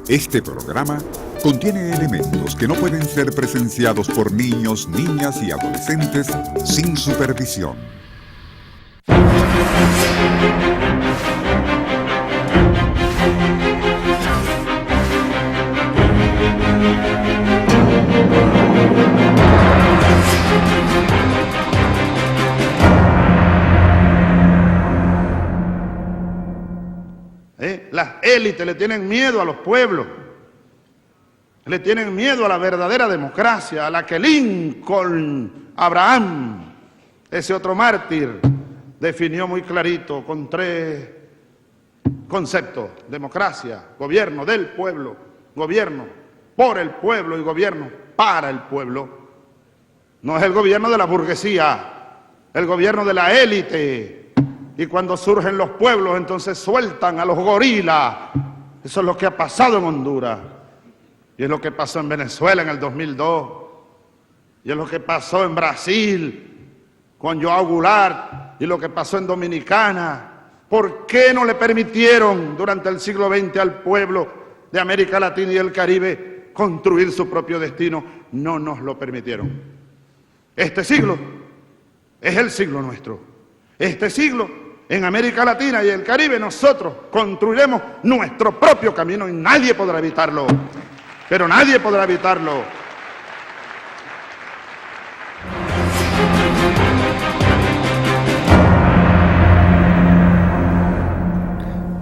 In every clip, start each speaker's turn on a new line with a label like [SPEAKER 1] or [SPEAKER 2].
[SPEAKER 1] Este programa contiene elementos que no pueden ser presenciados por niños, niñas y adolescentes sin supervisión.
[SPEAKER 2] Las élites le tienen miedo a los pueblos, le tienen miedo a la verdadera democracia, a la que Lincoln, Abraham, ese otro mártir, definió muy clarito con 3 conceptos: democracia, gobierno del pueblo, gobierno por el pueblo y gobierno para el pueblo. No es el gobierno de la burguesía, el gobierno de la élite. Y cuando surgen los pueblos, entonces sueltan a los gorilas. Eso es lo que ha pasado en Honduras. Y es lo que pasó en Venezuela en el 2002. Y es lo que pasó en Brasil con João Goulart. Y lo que pasó en Dominicana. ¿Por qué no le permitieron durante el siglo XX al pueblo de América Latina y el Caribe construir su propio destino? No nos lo permitieron. Este siglo es el siglo nuestro. Este siglo, en América Latina y el Caribe, nosotros construiremos nuestro propio camino y nadie podrá evitarlo. Pero nadie podrá evitarlo.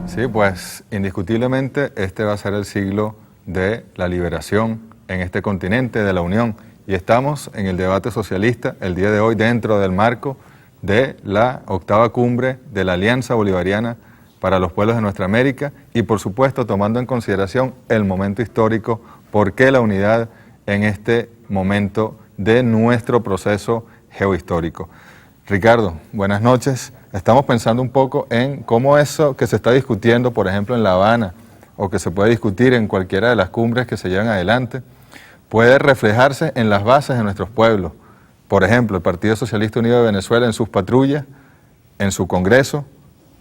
[SPEAKER 3] Sí, pues indiscutiblemente este va a ser el siglo de la liberación en este continente, de la unión. Y estamos en el debate socialista el día de hoy dentro del marco de la 8ª cumbre de la Alianza Bolivariana para los Pueblos de Nuestra América y por supuesto tomando en consideración el momento histórico, por qué la unidad en este momento de nuestro proceso geohistórico. Ricardo, buenas noches. Estamos pensando un poco en cómo eso que se está discutiendo, por ejemplo, en La Habana, o que se puede discutir en cualquiera de las cumbres que se llevan adelante, puede reflejarse en las bases de nuestros pueblos. Por ejemplo, el Partido Socialista Unido de Venezuela en sus patrullas, en su Congreso,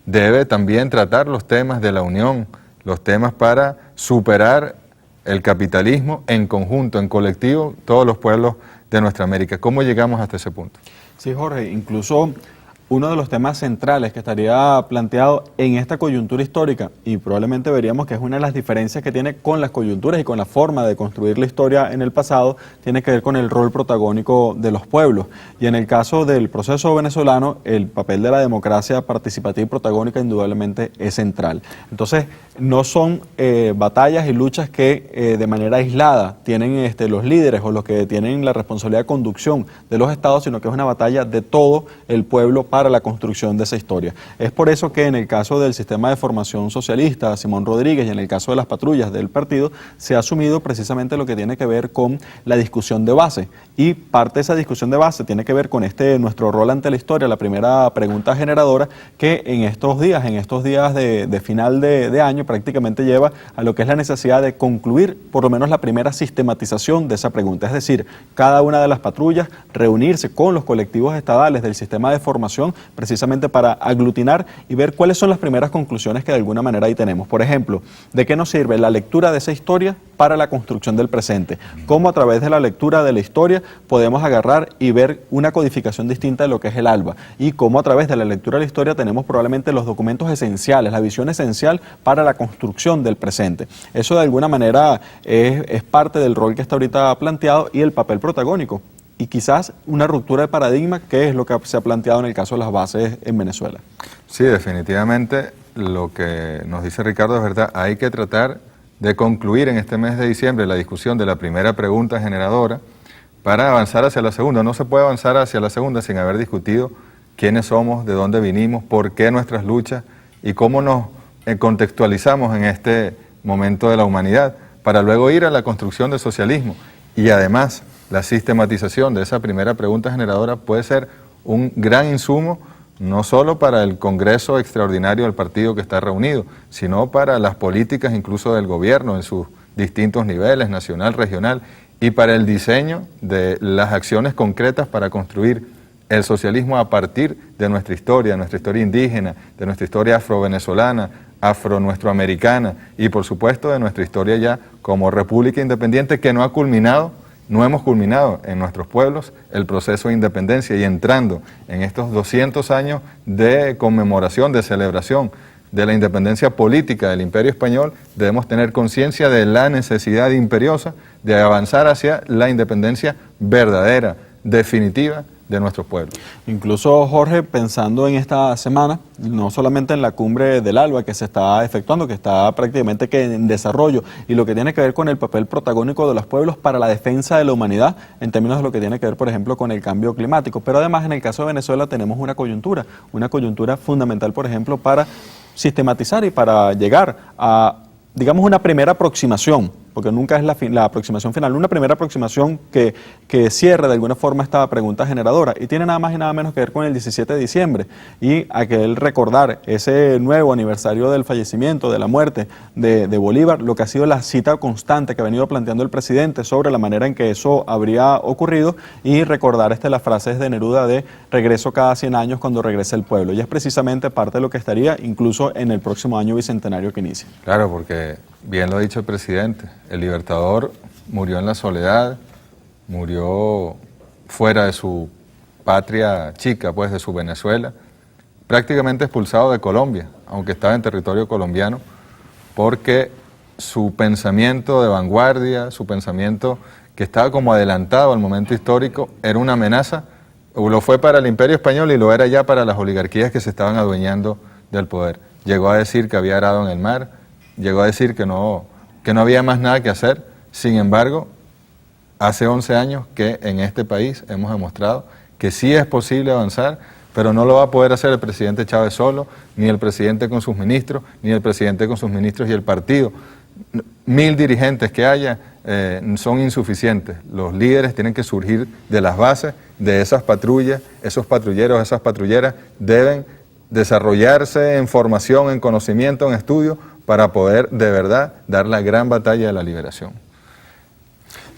[SPEAKER 3] debe también tratar los temas de la unión, los temas para superar el capitalismo en conjunto, en colectivo, todos los pueblos de nuestra América. ¿Cómo llegamos hasta ese punto?
[SPEAKER 4] Sí, Jorge, incluso uno de los temas centrales que estaría planteado en esta coyuntura histórica, y probablemente veríamos que es una de las diferencias que tiene con las coyunturas y con la forma de construir la historia en el pasado, tiene que ver con el rol protagónico de los pueblos. Y en el caso del proceso venezolano, el papel de la democracia participativa y protagónica indudablemente es central. Entonces, no son batallas y luchas que de manera aislada tienen los líderes o los que tienen la responsabilidad de conducción de los estados, sino que es una batalla de todo el pueblo para la construcción de esa historia. Es por eso que en el caso del sistema de formación socialista, Simón Rodríguez, y en el caso de las patrullas del partido, se ha asumido precisamente lo que tiene que ver con la discusión de base. Y parte de esa discusión de base tiene que ver con nuestro rol ante la historia, la primera pregunta generadora, que en estos días de final de año, prácticamente lleva a lo que es la necesidad de concluir por lo menos la primera sistematización de esa pregunta. Es decir, cada una de las patrullas reunirse con los colectivos estadales del sistema de formación precisamente para aglutinar y ver cuáles son las primeras conclusiones que de alguna manera ahí tenemos. Por ejemplo, ¿de qué nos sirve la lectura de esa historia para la construcción del presente? ¿Cómo a través de la lectura de la historia podemos agarrar y ver una codificación distinta de lo que es el ALBA? Y cómo a través de la lectura de la historia tenemos probablemente los documentos esenciales, la visión esencial para la construcción del presente. Eso de alguna manera es parte del rol que está ahorita planteado y el papel protagónico. Y quizás una ruptura de paradigma, que es lo que se ha planteado en el caso de las bases en Venezuela.
[SPEAKER 3] Sí, definitivamente lo que nos dice Ricardo es verdad. Hay que tratar de concluir en este mes de diciembre la discusión de la primera pregunta generadora para avanzar hacia la segunda. No se puede avanzar hacia la segunda sin haber discutido quiénes somos, de dónde vinimos, por qué nuestras luchas y cómo nos contextualizamos en este momento de la humanidad, para luego ir a la construcción del socialismo. Y además, la sistematización de esa primera pregunta generadora puede ser un gran insumo, no solo para el Congreso Extraordinario del partido que está reunido, sino para las políticas incluso del gobierno en sus distintos niveles, nacional, regional, y para el diseño de las acciones concretas para construir el socialismo a partir de nuestra historia indígena, de nuestra historia afro-venezolana, afro-nuestroamericana y por supuesto de nuestra historia ya como república independiente que no hemos culminado en nuestros pueblos el proceso de independencia y entrando en estos 200 años de conmemoración, de celebración de la independencia política del Imperio Español, debemos tener conciencia de la necesidad imperiosa de avanzar hacia la independencia verdadera, definitiva de nuestros pueblos.
[SPEAKER 4] Incluso, Jorge, pensando en esta semana, no solamente en la cumbre del ALBA que se está efectuando, que está prácticamente en desarrollo, y lo que tiene que ver con el papel protagónico de los pueblos para la defensa de la humanidad, en términos de lo que tiene que ver, por ejemplo, con el cambio climático. Pero además, en el caso de Venezuela, tenemos una coyuntura fundamental, por ejemplo, para sistematizar y para llegar a, digamos, una primera aproximación, porque nunca es la aproximación final, una primera aproximación que cierre de alguna forma esta pregunta generadora, y tiene nada más y nada menos que ver con el 17 de diciembre y aquel recordar ese nuevo aniversario del fallecimiento, de la muerte de Bolívar, lo que ha sido la cita constante que ha venido planteando el presidente sobre la manera en que eso habría ocurrido, y recordar las frases de Neruda de regreso cada 100 años cuando regrese el pueblo, y es precisamente parte de lo que estaría incluso en el próximo año bicentenario que inicia.
[SPEAKER 3] Claro, porque bien lo ha dicho el presidente, el Libertador murió en la soledad, murió fuera de su patria chica, pues de su Venezuela, prácticamente expulsado de Colombia, aunque estaba en territorio colombiano, porque su pensamiento de vanguardia, su pensamiento que estaba como adelantado al momento histórico, era una amenaza, o lo fue para el Imperio Español y lo era ya para las oligarquías que se estaban adueñando del poder. Llegó a decir que había arado en el mar, llegó a decir que no había más nada que hacer. Sin embargo, hace 11 años que en este país hemos demostrado que sí es posible avanzar, pero no lo va a poder hacer el presidente Chávez solo, ni el presidente con sus ministros, ni el presidente con sus ministros y el partido. 1000 dirigentes que haya son insuficientes. Los líderes tienen que surgir de las bases, de esas patrullas, esos patrulleros, esas patrulleras deben desarrollarse en formación, en conocimiento, en estudio, para poder de verdad dar la gran batalla de la liberación.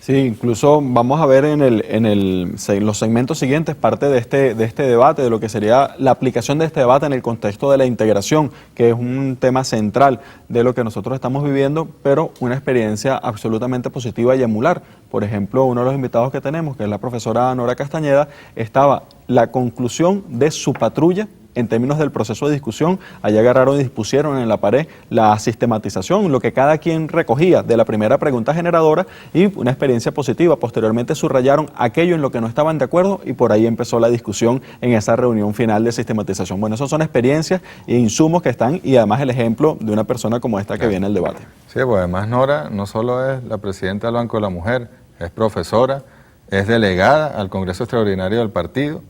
[SPEAKER 4] Sí, incluso vamos a ver en los segmentos siguientes parte de este debate, de lo que sería la aplicación de este debate en el contexto de la integración, que es un tema central de lo que nosotros estamos viviendo, pero una experiencia absolutamente positiva y emular. Por ejemplo, uno de los invitados que tenemos, que es la profesora Nora Castañeda, estaba la conclusión de su patrulla en términos del proceso de discusión. Allá agarraron y dispusieron en la pared la sistematización, lo que cada quien recogía de la primera pregunta generadora, y una experiencia positiva. Posteriormente subrayaron aquello en lo que no estaban de acuerdo y por ahí empezó la discusión en esa reunión final de sistematización. Bueno, esas son experiencias e insumos que están, y además el ejemplo de una persona como esta que viene al debate.
[SPEAKER 3] Sí, pues además Nora no solo es la presidenta del Banco de la Mujer, es profesora, es delegada al Congreso Extraordinario del partido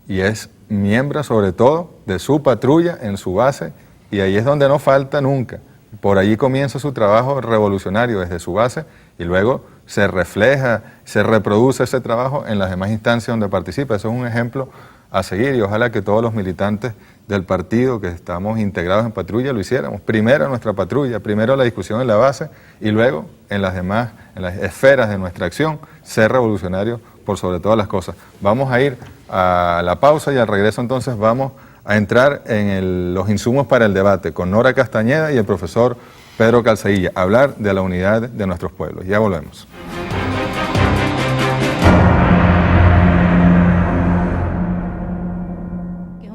[SPEAKER 3] y es miembro sobre todo de su patrulla en su base, y ahí es donde no falta nunca. Por allí comienza su trabajo revolucionario desde su base y luego se refleja, se reproduce ese trabajo en las demás instancias donde participa. Eso es un ejemplo a seguir y ojalá que todos los militantes del partido que estamos integrados en patrulla lo hiciéramos. Primero nuestra patrulla, primero la discusión en la base y luego en las demás, en las esferas de nuestra acción, ser revolucionarios por sobre todas las cosas. Vamos a ir a la pausa y al regreso entonces vamos a entrar en los insumos para el debate con Nora Castañeda y el profesor Pedro Calzadilla, a hablar de la unidad de nuestros pueblos. Ya volvemos.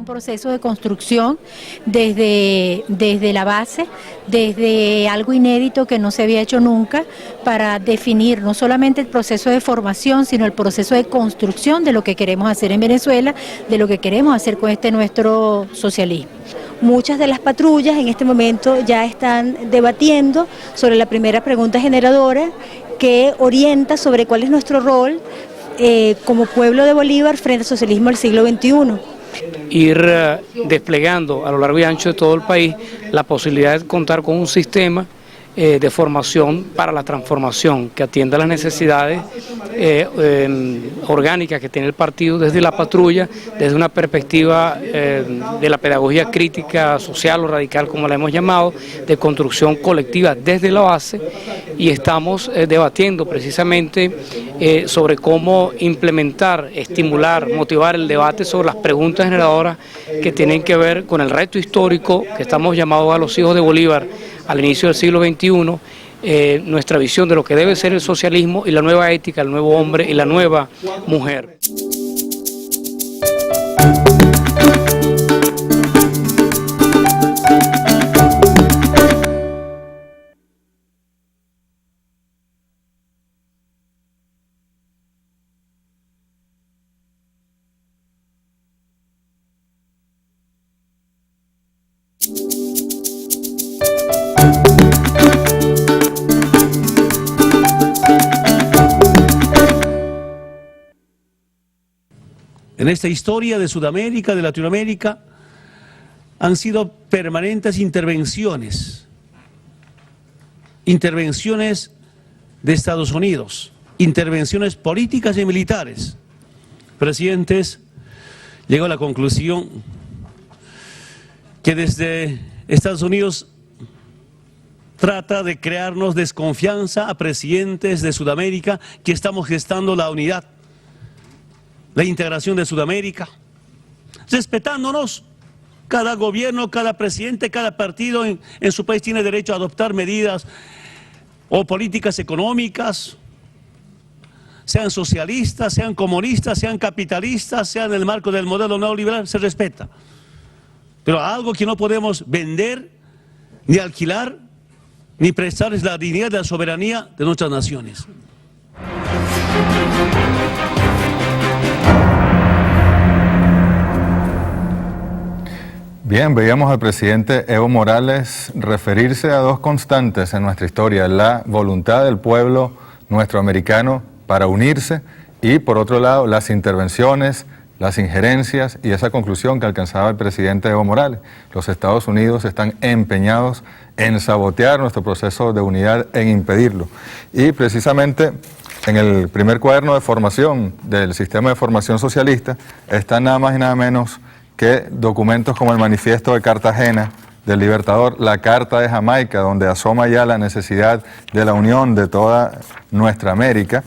[SPEAKER 5] Proceso de construcción desde la base, desde algo inédito que no se había hecho nunca, para definir no solamente el proceso de formación, sino el proceso de construcción de lo que queremos hacer en Venezuela, de lo que queremos hacer con nuestro socialismo. Muchas de las patrullas en este momento ya están debatiendo sobre la primera pregunta generadora, que orienta sobre cuál es nuestro rol como pueblo de Bolívar frente al socialismo del siglo XXI.
[SPEAKER 6] Ir desplegando a lo largo y ancho de todo el país la posibilidad de contar con un sistema de formación para la transformación, que atienda las necesidades orgánicas que tiene el partido desde la patrulla, desde una perspectiva de la pedagogía crítica, social o radical, como la hemos llamado, de construcción colectiva desde la base, y estamos debatiendo precisamente sobre cómo implementar, estimular, motivar el debate sobre las preguntas generadoras que tienen que ver con el reto histórico que estamos llamados a los hijos de Bolívar al inicio del siglo XXI, nuestra visión de lo que debe ser el socialismo y la nueva ética, el nuevo hombre y la nueva mujer.
[SPEAKER 7] En esta historia de Sudamérica, de Latinoamérica, han sido permanentes intervenciones de Estados Unidos, intervenciones políticas y militares. Presidentes, llegó a la conclusión que desde Estados Unidos trata de crearnos desconfianza a presidentes de Sudamérica, que estamos gestando la unidad, la integración de Sudamérica, respetándonos. Cada gobierno, cada presidente, cada partido en su país tiene derecho a adoptar medidas o políticas económicas, sean socialistas, sean comunistas, sean capitalistas, sean en el marco del modelo neoliberal, se respeta. Pero algo que no podemos vender, ni alquilar, ni prestar es la dignidad de la soberanía de nuestras naciones.
[SPEAKER 3] Bien, veíamos al presidente Evo Morales referirse a dos constantes en nuestra historia: la voluntad del pueblo nuestro americano para unirse y, por otro lado, las intervenciones, las injerencias y esa conclusión que alcanzaba el presidente Evo Morales. Los Estados Unidos están empeñados en sabotear nuestro proceso de unidad, en impedirlo. Y precisamente en el primer cuaderno de formación del sistema de formación socialista están nada más y nada menos que documentos como el Manifiesto de Cartagena del Libertador, la Carta de Jamaica, donde asoma ya la necesidad de la unión de toda nuestra América.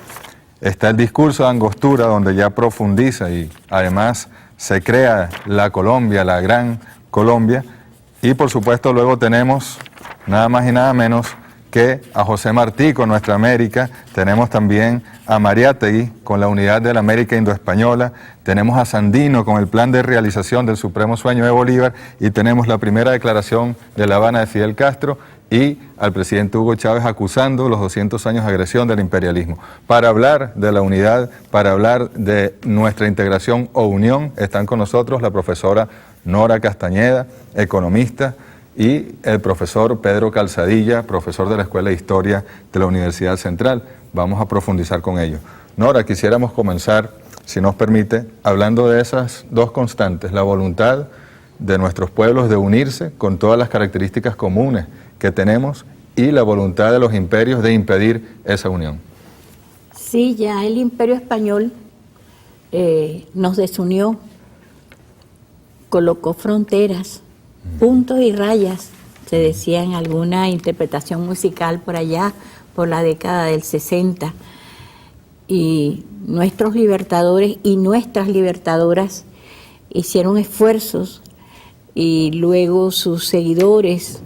[SPEAKER 3] Está el discurso de Angostura, donde ya profundiza y además se crea la Colombia, la Gran Colombia. Y por supuesto luego tenemos nada más y nada menos que a José Martí con Nuestra América, tenemos también a Mariátegui con la unidad de la América Indoespañola, tenemos a Sandino con el plan de realización del supremo sueño de Bolívar, y tenemos la primera declaración de La Habana de Fidel Castro y al presidente Hugo Chávez acusando los 200 años de agresión del imperialismo. Para hablar de la unidad, para hablar de nuestra integración o unión, están con nosotros la profesora Nora Castañeda, economista, y el profesor Pedro Calzadilla, profesor de la Escuela de Historia de la Universidad Central. Vamos a profundizar con ellos. Nora, quisiéramos comenzar, si nos permite, hablando de esas dos constantes: la voluntad de nuestros pueblos de unirse con todas las características comunes que tenemos y la voluntad de los imperios de impedir esa unión.
[SPEAKER 8] Sí, ya el Imperio Español nos desunió, colocó fronteras, puntos y rayas, se decía en alguna interpretación musical por allá, por la década del 60. Y nuestros libertadores y nuestras libertadoras hicieron esfuerzos, y luego sus seguidores,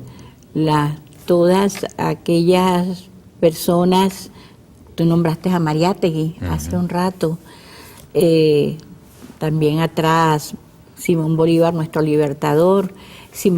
[SPEAKER 8] todas aquellas personas, tú nombraste a Mariátegui hace un rato, también atrás Simón Bolívar, nuestro libertador,